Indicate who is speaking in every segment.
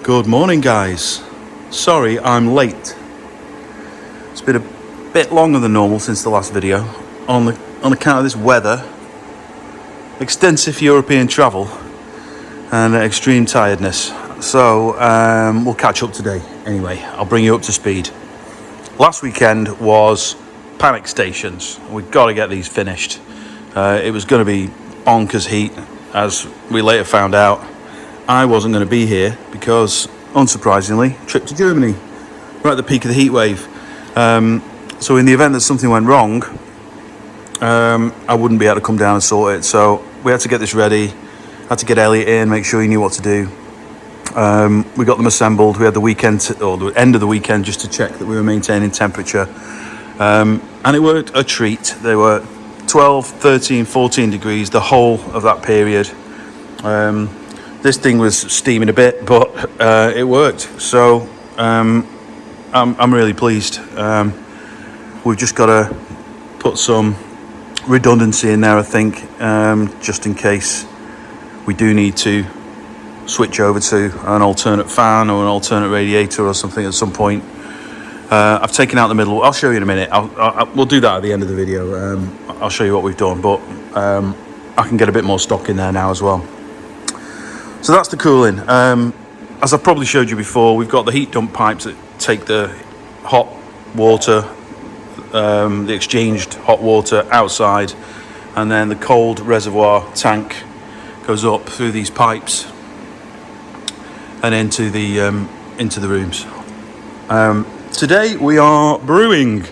Speaker 1: Good morning, guys. Sorry I'm late. It's been a bit longer than normal since the last video on account of this weather, extensive European travel and extreme tiredness. So we'll catch up today anyway. I'll bring you up to speed. Last weekend was panic stations. We've got to get these finished. It was going to be bonkers heat, as we later found out. I wasn't going to be here because, unsurprisingly, trip to Germany, right at the peak of the heat wave. So in the event that something went wrong, I wouldn't be able to come down and sort it. So we had to get this ready, had to get Elliot in, make sure he knew what to do. We got them assembled. We had the weekend, or the end of the weekend, just to check that we were maintaining temperature. And it worked a treat. They were 12, 13, 14 degrees the whole of that period. This thing was steaming a bit, but it worked. So I'm really pleased. We've just got to put some redundancy in there, I think, just in case we do need to switch over to an alternate fan or an alternate radiator or something at some point. I've taken out the middle. I'll show you in a minute. We'll do that at the end of the video. I'll show you what we've done, but I can get a bit more stock in there now as well. So that's the cooling. As I probably showed you before, we've got the heat dump pipes that take the hot water, the exchanged hot water outside, and then the cold reservoir tank goes up through these pipes and into the rooms. Today we are brewing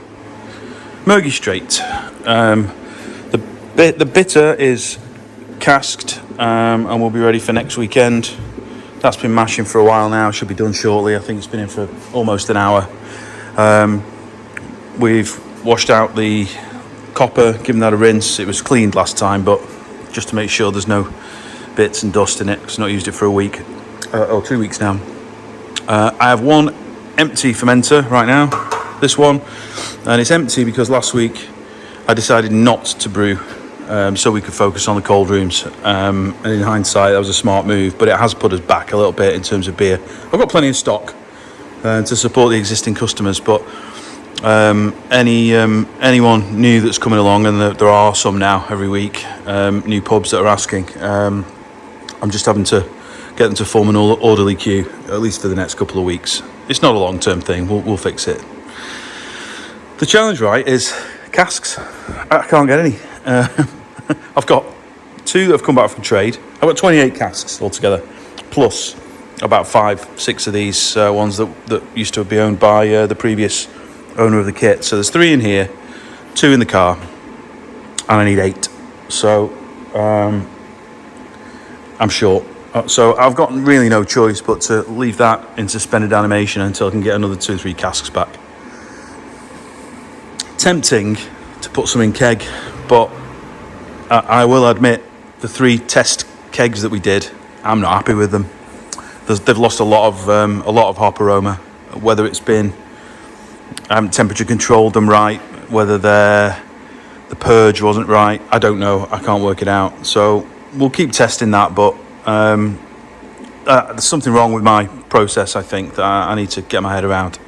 Speaker 1: Murgy Straight. The bitter is casked and we'll be ready for next weekend. That's been mashing for a while now, should be done shortly. I think it's been in for almost an hour. We've washed out the copper, given that a rinse. It was cleaned last time, but just to make sure there's no bits and dust in it, because I've not used it for a week or 2 weeks now. I have one empty fermenter right now, this one, and it's empty because last week I decided not to brew so we could focus on the cold rooms, and in hindsight that was a smart move, but it has put us back a little bit in terms of beer. I've got plenty of stock to support the existing customers, but anyone new that's coming along, and there are some now every week, new pubs that are asking, I'm just having to get them to form an orderly queue, at least for the next couple of weeks. It's not a long-term thing, we'll fix it. The challenge, right, is casks. I can't get any. I've got 2 that have come back from trade. I've got 28 casks altogether, plus about 5-6 of these ones that used to be owned by the previous owner of the kit. So there's 3 in here, 2 in the car, and I need 8. So I'm short. So I've got really no choice but to leave that in suspended animation until I can get another 2-3 casks back. Tempting to put some in keg, but I will admit the 3 test kegs that we did, I'm not happy with them. They've lost a lot of hop aroma, whether it's been I haven't temperature controlled them right, whether the purge wasn't right, I don't know, I can't work it out. So we'll keep testing that, but there's something wrong with my process, I think, that I need to get my head around.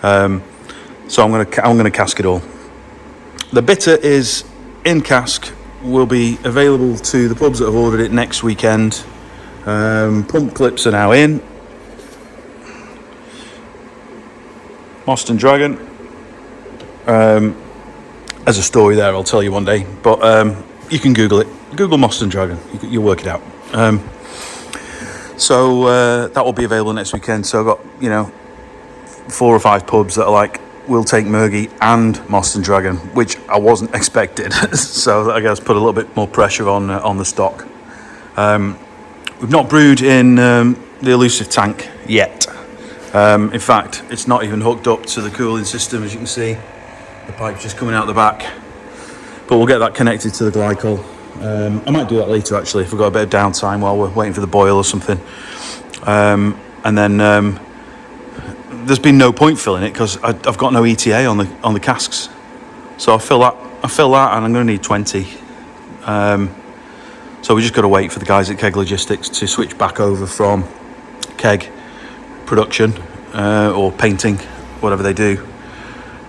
Speaker 1: So I'm gonna cask it all. The bitter is in cask, will be available to the pubs that have ordered it next weekend. Pump clips are now in. Moston Dragon. There's a story there, I'll tell you one day, but you can Google it. Google Moston Dragon, you'll work it out. So that will be available next weekend. So I've got 4 or 5 pubs that are like, we'll take Murgy and Moston Dragon, which I wasn't expected. So I guess put a little bit more pressure on the stock. We've not brewed in the elusive tank yet. In fact, it's not even hooked up to the cooling system, as you can see. The pipe's just coming out the back, but we'll get that connected to the glycol. I might do that later, actually, if we've got a bit of downtime while we're waiting for the boil or something. And then there's been no point filling it because I've got no ETA on the casks. So I fill that, and I'm going to need 20. So we just got to wait for the guys at Keg Logistics to switch back over from keg production or painting, whatever they do,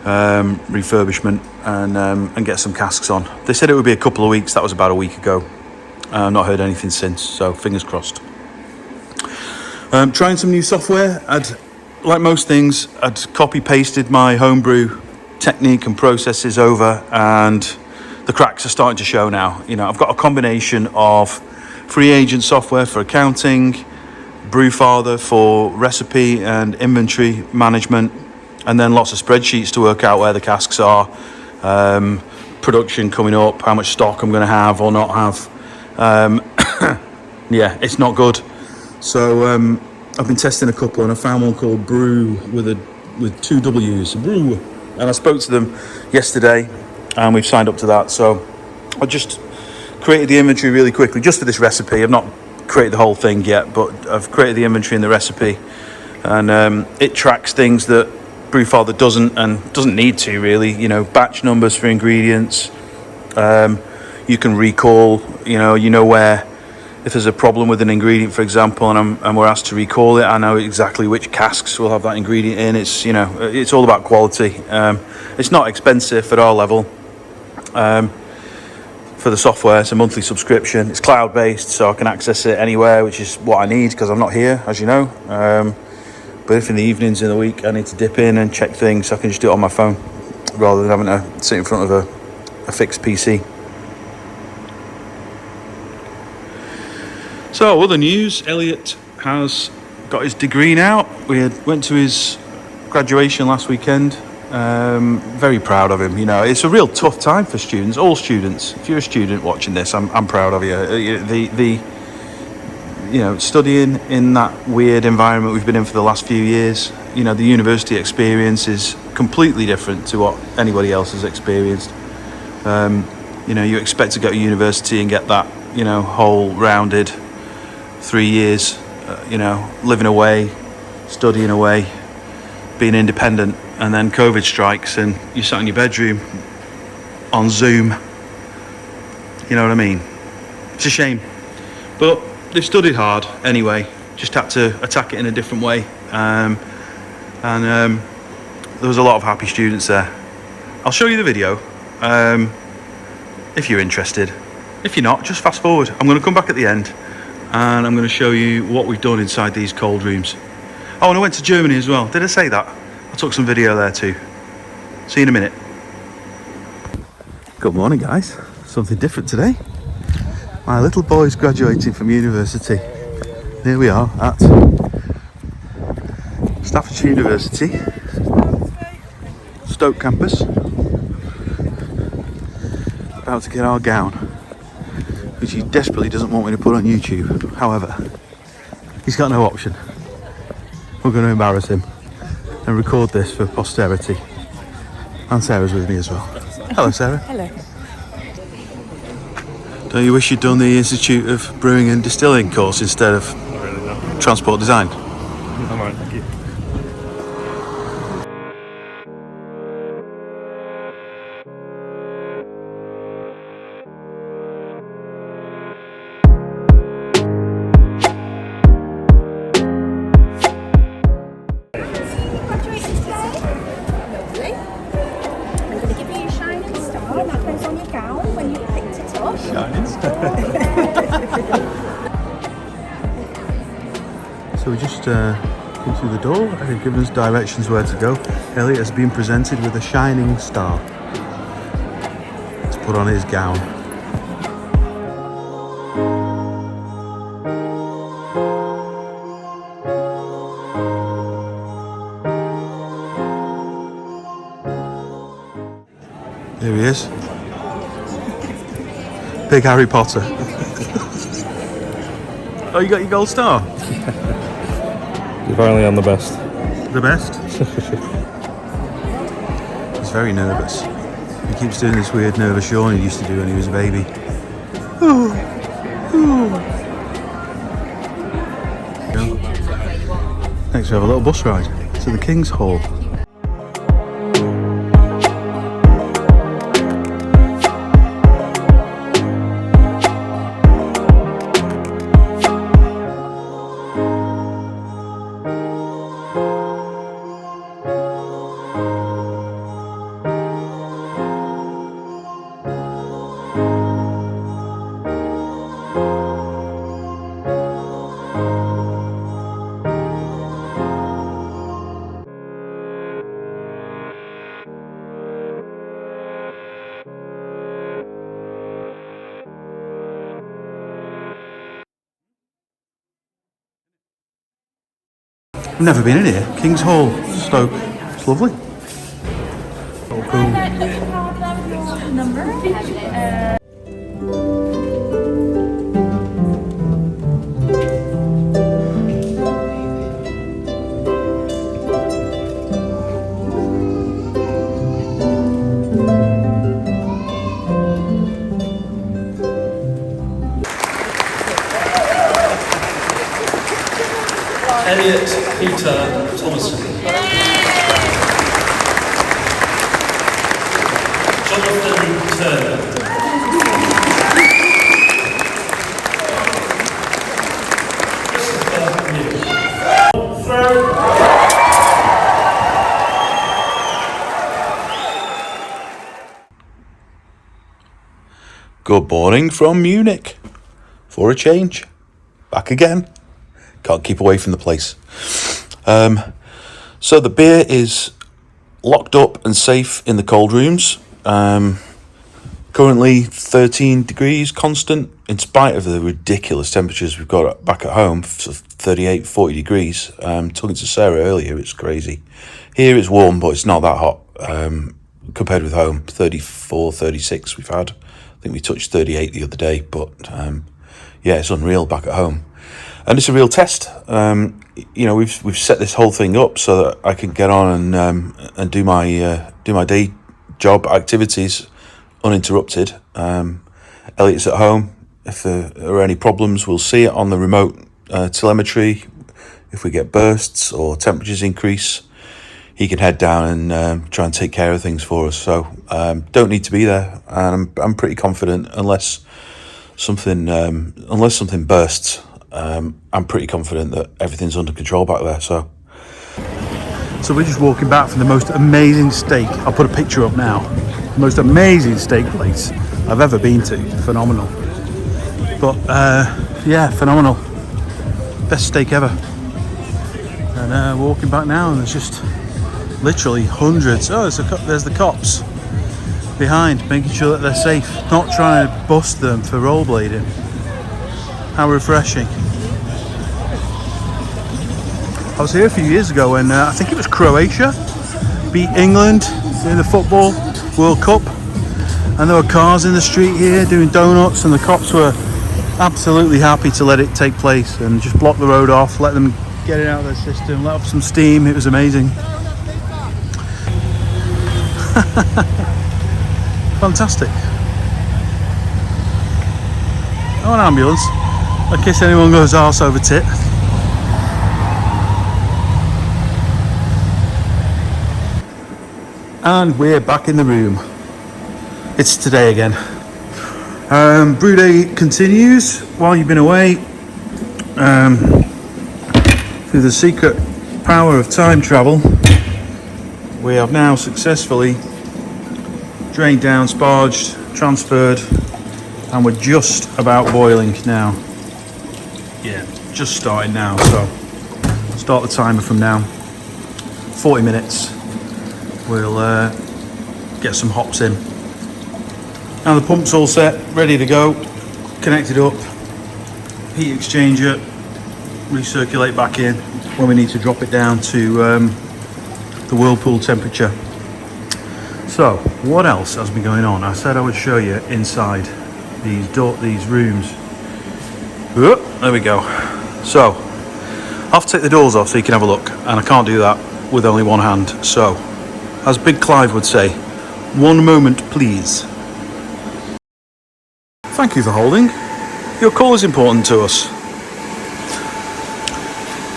Speaker 1: refurbishment, and get some casks on. They said it would be a couple of weeks. That was about a week ago. I've not heard anything since, so fingers crossed. Trying some new software. Like most things, I'd copy-pasted my homebrew technique and processes over, and the cracks are starting to show now. You know, I've got a combination of free agent software for accounting, Brewfather for recipe and inventory management, and then lots of spreadsheets to work out where the casks are, production coming up, how much stock I'm going to have or not have. Yeah, it's not good. So I've been testing a couple, and I found one called Brew with two W's, Brew. And I spoke to them yesterday, and we've signed up to that. So I just created the inventory really quickly, just for this recipe. I've not created the whole thing yet, but I've created the inventory in the recipe, and it tracks things that Brewfather doesn't need to really. You know, batch numbers for ingredients. You can recall. You know where. If there's a problem with an ingredient, for example, and we're asked to recall it, I know exactly which casks will have that ingredient in. It's, it's all about quality. It's not expensive at our level. For the software, it's a monthly subscription. It's cloud-based, so I can access it anywhere, which is what I need because I'm not here, as you know. But if in the evenings in the week I need to dip in and check things, I can just do it on my phone rather than having to sit in front of a fixed PC. So, other news, Elliot has got his degree now. We went to his graduation last weekend. Very proud of him. You know, it's a real tough time for students, all students. If you're a student watching this, I'm proud of you. Studying in that weird environment we've been in for the last few years, the university experience is completely different to what anybody else has experienced. You expect to go to university and get that, whole rounded 3 years, living away, studying away, being independent, and then COVID strikes and you're sat in your bedroom on Zoom. You know what I mean? It's a shame. But they've studied hard anyway, just had to attack it in a different way. And there was a lot of happy students there. I'll show you the video if you're interested. If you're not, just fast forward. I'm going to come back at the end and I'm going to show you what we've done inside these cold rooms. Oh, and I went to Germany as well. Did I say that? I took some video there too. See you in a minute. Good morning, guys. Something different today. My little boy's graduating from university. Here we are at Staffordshire University, Stoke campus. About to get our gown, which he desperately doesn't want me to put on YouTube. However, he's got no option. We're going to embarrass him and record this for posterity. And Sarah's with me as well. Hello, Sarah.
Speaker 2: Hello.
Speaker 1: Don't you wish you'd done the Institute of Brewing and Distilling course instead of Transport Design?
Speaker 3: I'm alright, thank you.
Speaker 1: So we just came through the door and they've given us directions where to go. Elliot has been presented with a shining star to put on his gown. There he is. Big Harry Potter. Oh, you got your gold star?
Speaker 3: You're finally on the best.
Speaker 1: The best? He's very nervous. He keeps doing this weird nervous yawn he used to do when he was a baby. Next we have a little bus ride to the King's Hall. I've never been in here. King's Hall, Stoke. It's lovely. Oh, cool.
Speaker 2: Peter Thomason. Jonathan Turner. Christopher New. Throw.
Speaker 1: Good morning from Munich. For a change. Back again. Can't keep away from the place. So the beer is locked up and safe in the cold rooms. Currently 13 degrees constant, in spite of the ridiculous temperatures we've got back at home, 38, 40 degrees. Talking to Sarah earlier, it's crazy. Here it's warm, but it's not that hot compared with home. 34, 36 we've had. I think we touched 38 the other day, but yeah, it's unreal back at home. And it's a real test. We've set this whole thing up so that I can get on and do my day job activities uninterrupted. Elliot's at home. If there are any problems, we'll see it on the remote telemetry. If we get bursts or temperatures increase, he can head down and try and take care of things for us. So don't need to be there, and I'm pretty confident unless something bursts. I'm pretty confident that everything's under control back there. So we're just walking back from the most amazing steak. I'll put a picture up now. The most amazing steak place I've ever been to. Phenomenal. But yeah, phenomenal. Best steak ever. And walking back now, and there's just literally hundreds. Oh, there's the cops behind, making sure that they're safe. Not trying to bust them for rollerblading. How refreshing. I was here a few years ago when I think it was Croatia beat England in the football World Cup, and there were cars in the street here doing donuts, and the cops were absolutely happy to let it take place and just block the road off, let them get it out of their system, let off some steam. It was amazing. Fantastic. Oh, an ambulance. In case anyone goes arse over tit. And we're back in the room. It's today again. Brew day continues while you've been away. Through the secret power of time travel, we have now successfully drained down, sparged, transferred, and we're just about boiling now. Yeah, just starting now, so start the timer from now. 40 minutes. We'll get some hops in. Now the pump's all set, ready to go, connected up, heat exchanger, recirculate back in when we need to drop it down to the whirlpool temperature. So, what else has been going on? I said I would show you inside these rooms. Oh, there we go. So, I'll have to take the doors off so you can have a look, and I can't do that with only one hand. So, as Big Clive would say, one moment please. Thank you for holding. Your call is important to us.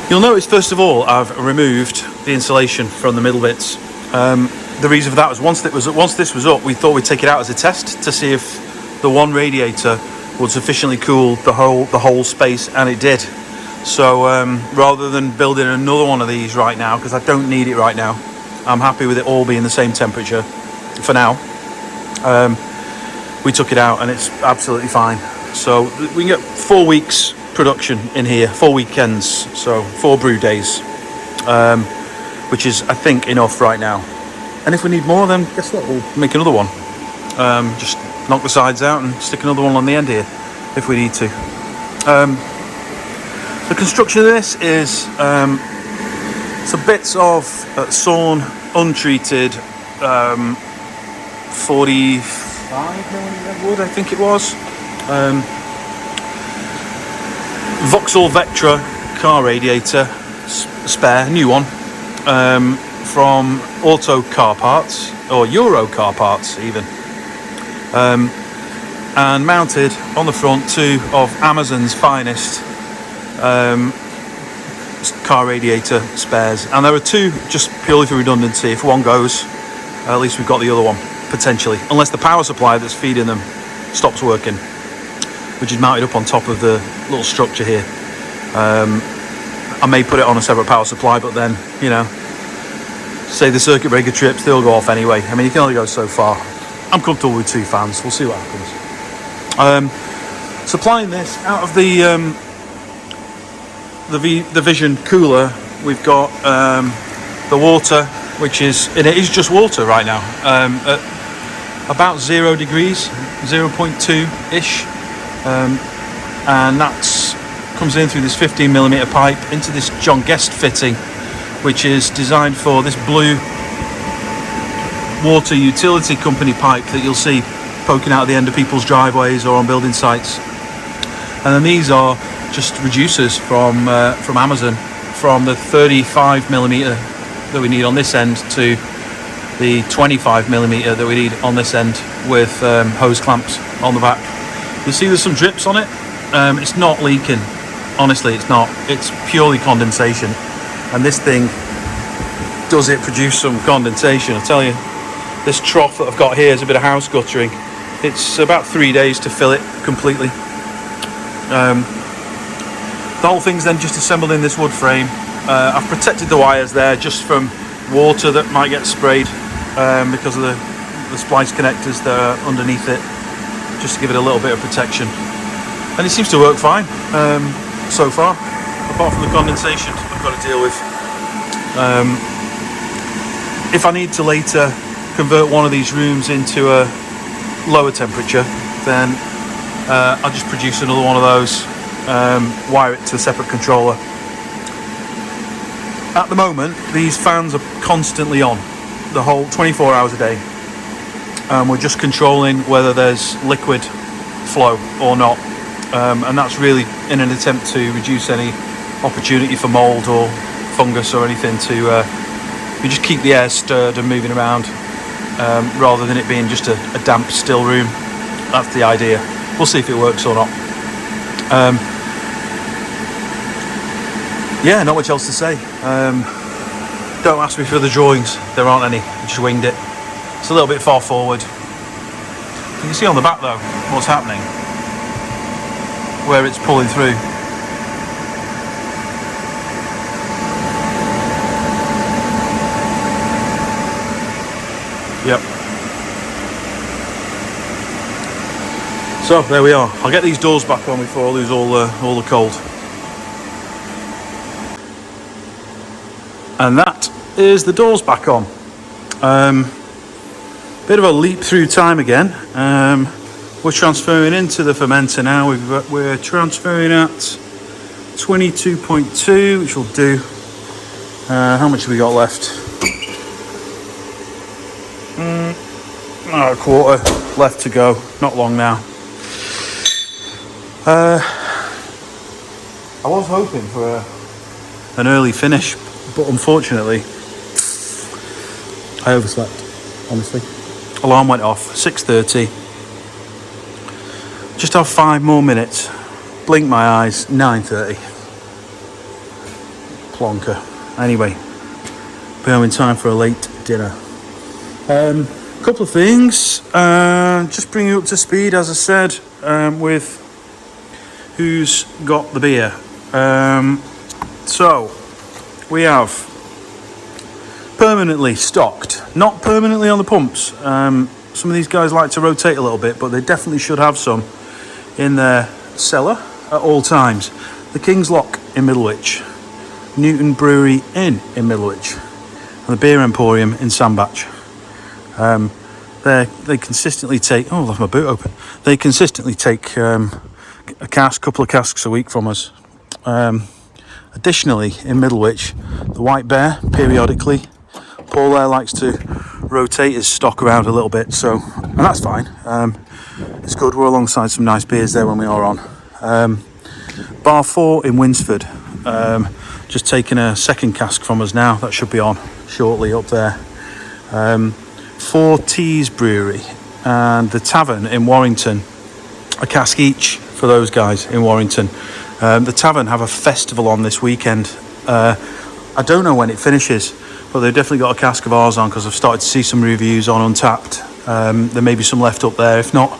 Speaker 1: You'll notice first of all I've removed the insulation from the middle bits. The reason for that was once this was up, we thought we'd take it out as a test to see if the one radiator would sufficiently cool the whole space, and it did. So rather than building another one of these right now, because I don't need it right now, I'm happy with it all being the same temperature for now. We took it out and it's absolutely fine. So we can get 4 weeks production in here, 4 weekends, so 4 brew days, which is I think enough right now. And if we need more, then guess what, we'll make another one. Just knock the sides out and stick another one on the end here if we need to. The construction of this is So bits of sawn, untreated 45mm wood, I think it was. Vauxhall Vectra car radiator, spare, new one, from Auto Car Parts, or Euro Car Parts even. And mounted on the front 2 of Amazon's finest car radiator spares. And there are 2 just purely for redundancy. If one goes, at least we've got the other one, potentially. Unless the power supply that's feeding them stops working, which is mounted up on top of the little structure here. I may put it on a separate power supply, but then, you know, say the circuit breaker trips, they'll go off anyway. I mean, you can only go so far. I'm comfortable with 2 fans. We'll see what happens. Supplying this out of the Vision cooler, we've got the water, which is, and it is just water right now, at about 0 degrees, 0.2-ish, and that's comes in through this 15mm pipe into this John Guest fitting, which is designed for this blue water utility company pipe that you'll see poking out at the end of people's driveways or on building sites. And then these are just reducers from Amazon, from the 35mm that we need on this end to the 25mm that we need on this end, with hose clamps on the back. You'll see there's some drips on it. It's not leaking, honestly, it's not. It's purely condensation, and this thing does it produce some condensation, I tell you. This trough that I've got here is a bit of house guttering. It's about 3 days to fill it completely. The whole thing's then just assembled in this wood frame. I've protected the wires there just from water that might get sprayed, because of the splice connectors that are underneath it, just to give it a little bit of protection. And it seems to work fine so far, apart from the condensation I've got to deal with. If I need to later convert one of these rooms into a lower temperature, then I'll just produce another one of those, wire it to a separate controller. At the moment, these fans are constantly on, the whole 24 hours a day. We're just controlling whether there's liquid flow or not, and that's really in an attempt to reduce any opportunity for mould or fungus or anything. We just keep the air stirred and moving around, rather than it being just a damp, still room. That's the idea. We'll see if it works or not. Yeah, not much else to say. Don't ask me for the drawings, there aren't any. I just winged it. It's a little bit far forward. You can see on the back though what's happening, where it's pulling through. Yep. So there we are. I'll get these doors back on before I lose all the cold. And that is the doors back on. Bit of a leap through time again. We're transferring into the fermenter now. We're transferring at 22.2, which will do. How much have we got left? A quarter left to go. Not long now. I was hoping for an early finish, but unfortunately I overslept, honestly. Alarm went off, 6:30. Just have 5 more minutes. Blink my eyes, 9:30. Plonker. Anyway, be home in time for a late dinner. Couple of things. Just bring you up to speed, as I said, with who's got the beer. So, we have permanently stocked, not permanently on the pumps. Some of these guys like to rotate a little bit, but they definitely should have some in their cellar at all times. The King's Lock in Middlewich, Newton Brewery Inn in Middlewich, and the Beer Emporium in Sandbach. They consistently take. Oh, I left my boot open. They consistently take a couple of casks a week from us. Additionally, in Middlewich, the White Bear, periodically, Paul there likes to rotate his stock around a little bit, so, and that's fine. It's good. We're alongside some nice beers there when we are on. Bar 4 in Winsford, just taking a second cask from us now. That should be on shortly up there. 4 Tees Brewery and the Tavern in Warrington, a cask each for those guys in Warrington. The Tavern have a festival on this weekend. I don't know when it finishes, but they've definitely got a cask of ours on, because I've started to see some reviews on Untapped. There may be some left up there. If not,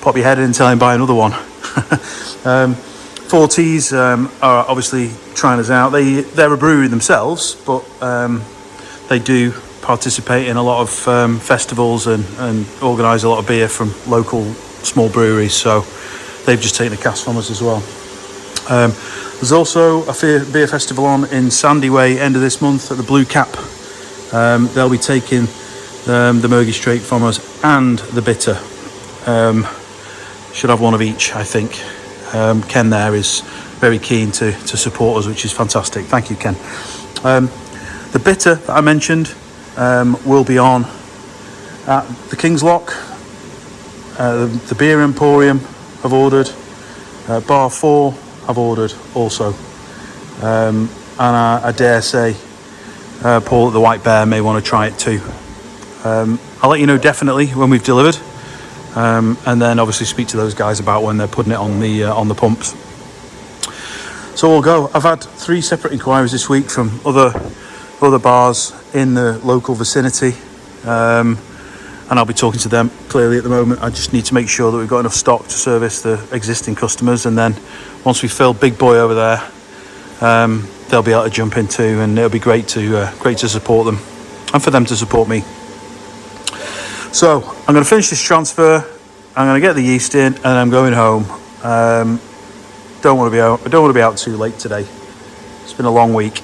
Speaker 1: pop your head in and tell him buy another one. 4 Tees are obviously trying us out. They're a brewery themselves, but they do participate in a lot of festivals and organise a lot of beer from local small breweries, so they've just taken a cask from us as well. There's also a beer festival on in Sandyway end of this month at the Blue Cap. They'll be taking the Murgy Straight from us and the Bitter. Should have one of each, I think. Ken there is very keen to support us, which is fantastic. Thank you, Ken. The Bitter that I mentioned will be on at the King's Lock. The Beer Emporium I've ordered. Bar 4 I've ordered also. And I dare say Paul at the White Bear may want to try it too. I'll let you know definitely when we've delivered. And then obviously speak to those guys about when they're putting it on the pumps. So we'll go. I've had 3 separate inquiries this week from other bars in the local vicinity, and I'll be talking to them clearly at the moment. I just need to make sure that we've got enough stock to service the existing customers, and then once we fill Big Boy over there, they'll be able to jump into, and it'll be great to support them and for them to support me. So I'm going to finish this transfer. I'm going to get the yeast in, and I'm going home. Don't want to be out too late today. It's been a long week.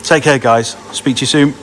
Speaker 1: Take care, guys. I'll speak to you soon.